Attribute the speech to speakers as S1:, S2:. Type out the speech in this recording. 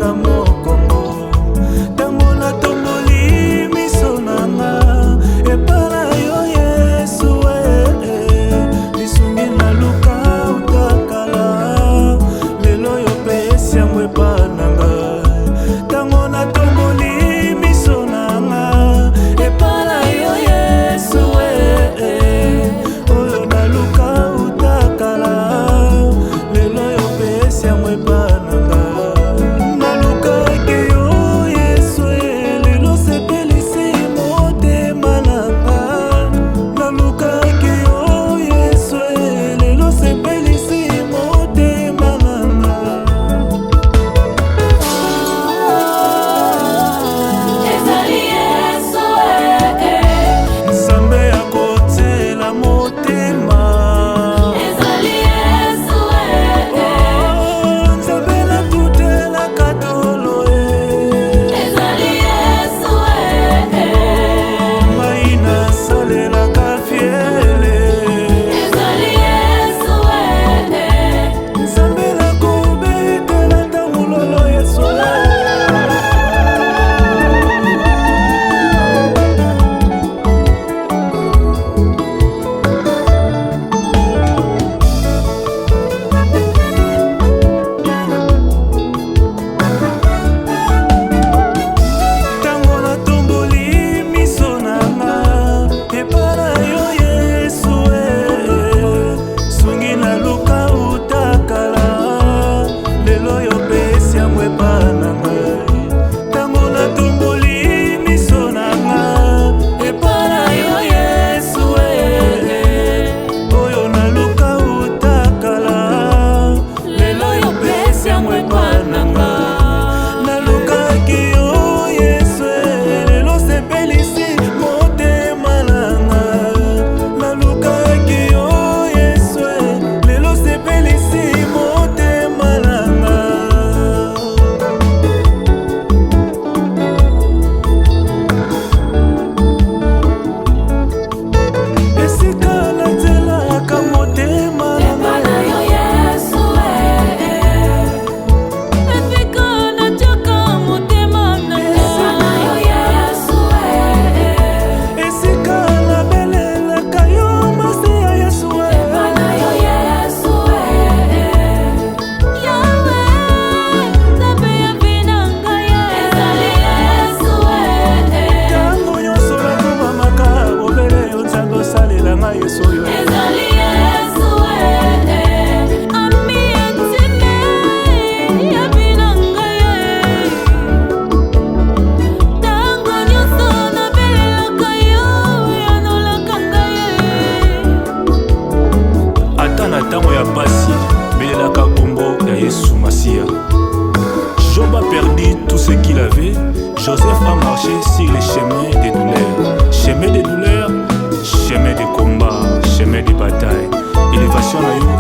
S1: nanga mokongo. Tango natomboli miso nanga epala yo Yesu, lisungi naluka utakala lelo yo pesi yango epa nanga. Tango natomboli miso nanga epala yo Yesu, oyo naluka utakala lelo yo pesi yango epa nanga. Nalukaki yo Yesu, lelo sepelisi motema nanga. Nalukaki yo Yesu, lelo sepelisi motema nanga.
S2: Ezali Yesu,
S1: Nzambe akotela motema.
S2: ezali Yesu,
S1: Nzambe natutelaka tolo,
S2: ezali Yesu,
S1: ngai nasalelaka fiele.
S2: ezali Yesu,
S1: Nzambe nakobetela ntango lolo Yesu. Tango natomboli miso nanga epala yo Yesu, songi naluka utakala lelo yo pesi yango epa nanga. Tango natomboli miso nanga epala yo Yesu, oyo naluka utakala lelo yo pesi yango epa nanga. Nalukaki yo Yesu, lelo sepelisi motema nanga. Nalukaki yo Yesu, lelo sepelisi motema nanga. Esika natelaka motema nanga.
S2: epala yo Yesu, efika natyoka motema nanga. Epala yo Yesu,
S1: Esika nabelelaka yo masi ya Yesu,
S2: epala yo Yesu, Yawe, Nzambe ya binanga ye. Ezali Yesu,
S1: ntango nyonso nakomamaka bobele yo Nzambe osalela ngai Yesu oyo.
S2: ezali Yesu, ami intime ya binanga ye. Ntango nyonso nabelelaka yo, yanolaka ngai ye.
S1: Ata na ntango ya pasi belelaka kombo ya Yesu Masia. Job a perdu tout ce qu'il avait. Joseph a marché sur les chemins des douleurs. Chemin des douleurs, chemin de combat, chemin de bataille. Élévation na yo